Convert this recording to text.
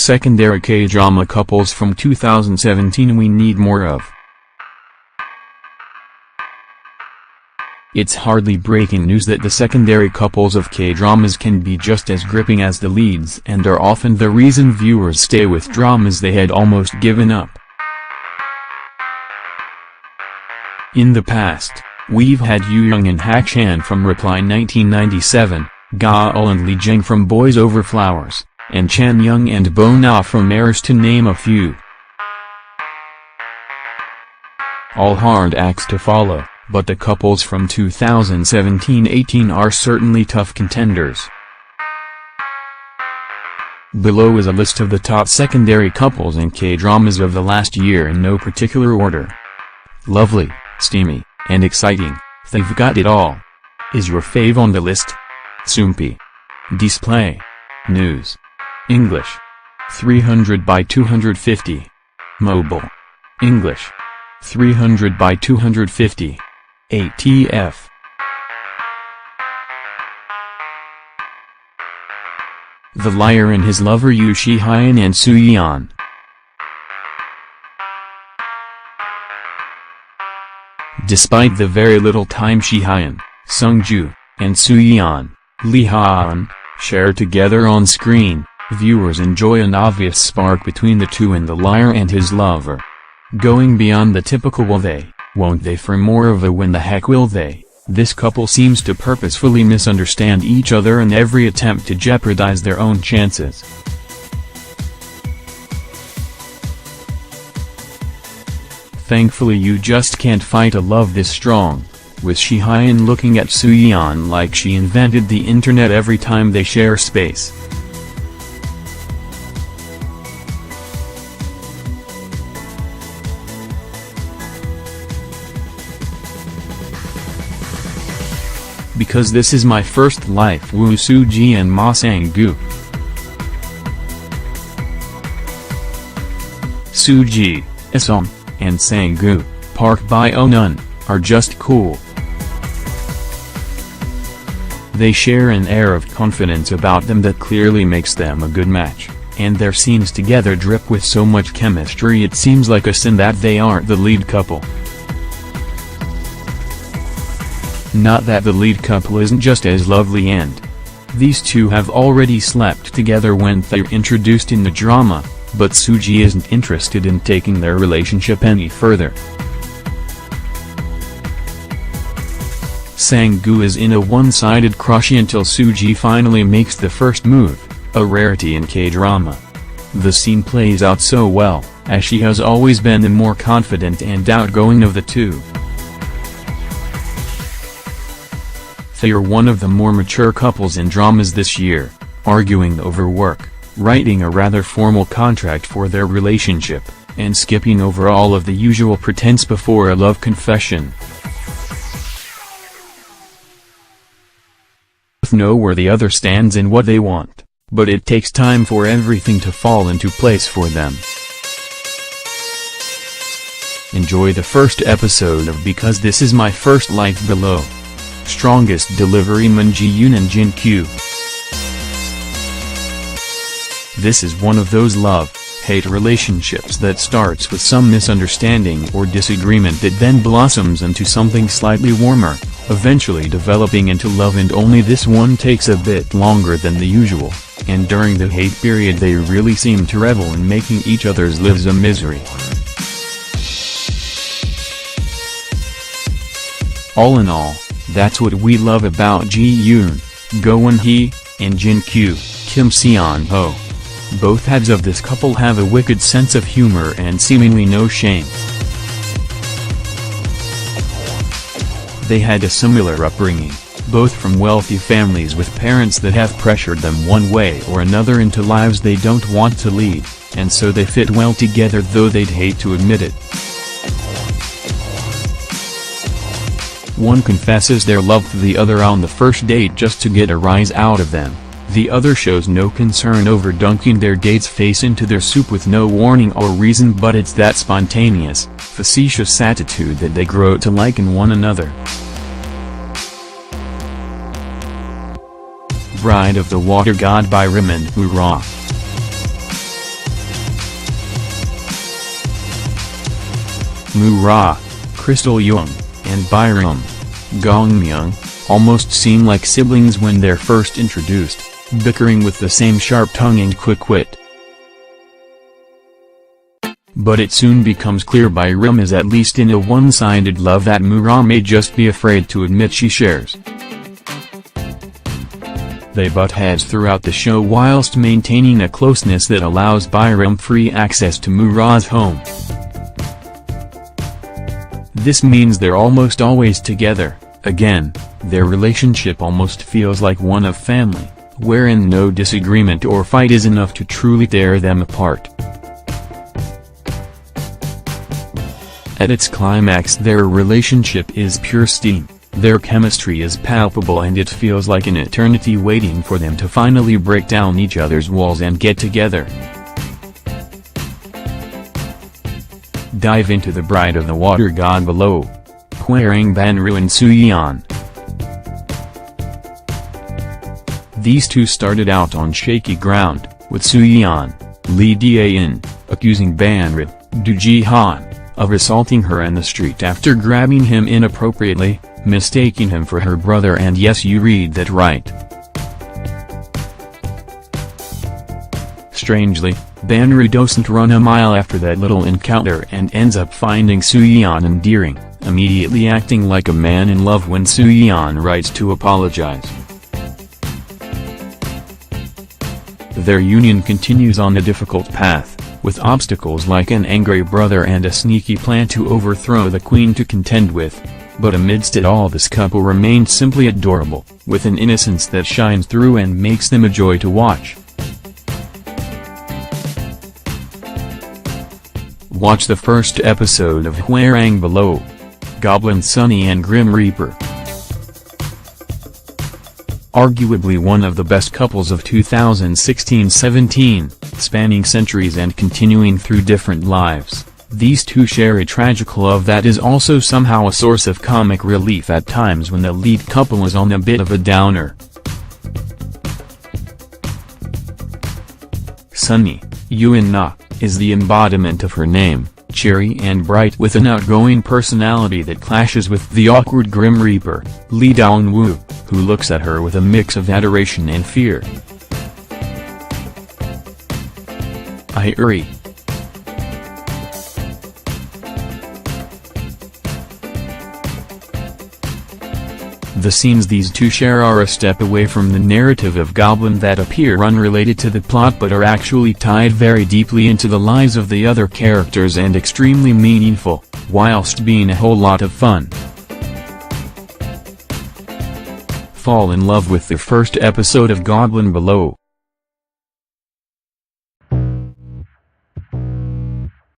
Secondary K-drama couples from 2017 we need more of. It's hardly breaking news that the secondary couples of K-dramas can be just as gripping as the leads and are often the reason viewers stay with dramas they had almost given up. In the past, we've had Yoo Young and Ha Chan from Reply 1997, Ga-eul and Lee Jang from Boys Over Flowers, and Chan Young and Bo Na from Heirs to name a few. All hard acts to follow, but the couples from 2017-18 are certainly tough contenders. Below is a list of the top secondary couples in K-dramas of the last year in no particular order. Lovely, steamy, and exciting, they've got it all. Is your fave on the list? Soompi. Display. News. English. 300 by 250. Mobile. English. 300 by 250. ATF. The Liar and His Lover Yoo Si-hyun and Soo Yeon. Despite the very little time Si-hyun, Sung Joo, and Soo Yeon, Lee Ha-eun, share together on screen, viewers enjoy an obvious spark between the two in The Liar and His Lover. Going beyond the typical will they, won't they for more of a when the heck will they, this couple seems to purposefully misunderstand each other in every attempt to jeopardize their own chances. Thankfully you just can't fight a love this strong, with Si-hyun looking at Soo Yeon like she invented the internet every time they share space. Because this is my first life Woo Soo-ji and Ma Sang-gu. Soo-ji, Isom, and Sang-gu, Park By-oh-nun, are just cool. They share an air of confidence about them that clearly makes them a good match, and their scenes together drip with so much chemistry it seems like a sin that they aren't the lead couple. Not that the lead couple isn't just as lovely, and these two have already slept together when they're introduced in the drama, but Soo-ji isn't interested in taking their relationship any further. Sang-gu is in a one-sided crush until Soo-ji finally makes the first move, a rarity in K-drama. The scene plays out so well, as she has always been the more confident and outgoing of the two. They are one of the more mature couples in dramas this year, arguing over work, writing a rather formal contract for their relationship, and skipping over all of the usual pretense before a love confession. Both know where the other stands and what they want, but it takes time for everything to fall into place for them. Enjoy the first episode of Because This Is My First Life below. Strongest Deliveryman Ji-yoon and Jin-kyu. This is one of those love-hate relationships that starts with some misunderstanding or disagreement that then blossoms into something slightly warmer, eventually developing into love, and only this one takes a bit longer than the usual, and during the hate period they really seem to revel in making each other's lives a misery. All in all, that's what we love about Ji-yoon, Go-eun-hee, and Jin-kyu, Kim Seon-ho. Both heads of this couple have a wicked sense of humor and seemingly no shame. They had a similar upbringing, both from wealthy families with parents that have pressured them one way or another into lives they don't want to lead, and so they fit well together though they'd hate to admit it. One confesses their love to the other on the first date just to get a rise out of them, the other shows no concern over dunking their date's face into their soup with no warning or reason, but it's that spontaneous, facetious attitude that they grow to like in one another. Bride of the Water God by Rimin Hurrah. Mu-ra, Crystal Young, and Byram Gongmyung almost seem like siblings when they're first introduced, bickering with the same sharp tongue and quick wit. But it soon becomes clear Byram is at least in a one-sided love that Mu-ra may just be afraid to admit she shares. They butt heads throughout the show whilst maintaining a closeness that allows Byram free access to Mu-ra's home. This means they're almost always together. Again, their relationship almost feels like one of family, wherein no disagreement or fight is enough to truly tear them apart. At its climax, their relationship is pure steam, their chemistry is palpable, and it feels like an eternity waiting for them to finally break down each other's walls and get together. Dive into the Bride of the Water God below. Hwarang Banru and Soo Yeon. These two started out on shaky ground, with Soo Yeon, Lee Dae-in, accusing Banru, Do Ji-han, of assaulting her in the street after grabbing him inappropriately, mistaking him for her brother, and yes, you read that right. Strangely, Banru doesn't run a mile after that little encounter and ends up finding Soo Yeon endearing, immediately acting like a man in love when Soo Yeon writes to apologize. Their union continues on a difficult path, with obstacles like an angry brother and a sneaky plan to overthrow the queen to contend with, but amidst it all this couple remained simply adorable, with an innocence that shines through and makes them a joy to watch. Watch the first episode of Hwarang below. Goblin Sunny and Grim Reaper. Arguably one of the best couples of 2016-17, spanning centuries and continuing through different lives, these two share a tragic love that is also somehow a source of comic relief at times when the lead couple is on a bit of a downer. Sunny, Yeon-na, is the embodiment of her name, cheery and bright with an outgoing personality that clashes with the awkward Grim Reaper, Lee Dong-woo, who looks at her with a mix of adoration and fear. I agree. The scenes these two share are a step away from the narrative of Goblin that appear unrelated to the plot but are actually tied very deeply into the lives of the other characters and extremely meaningful, whilst being a whole lot of fun. Fall in love with the first episode of Goblin below.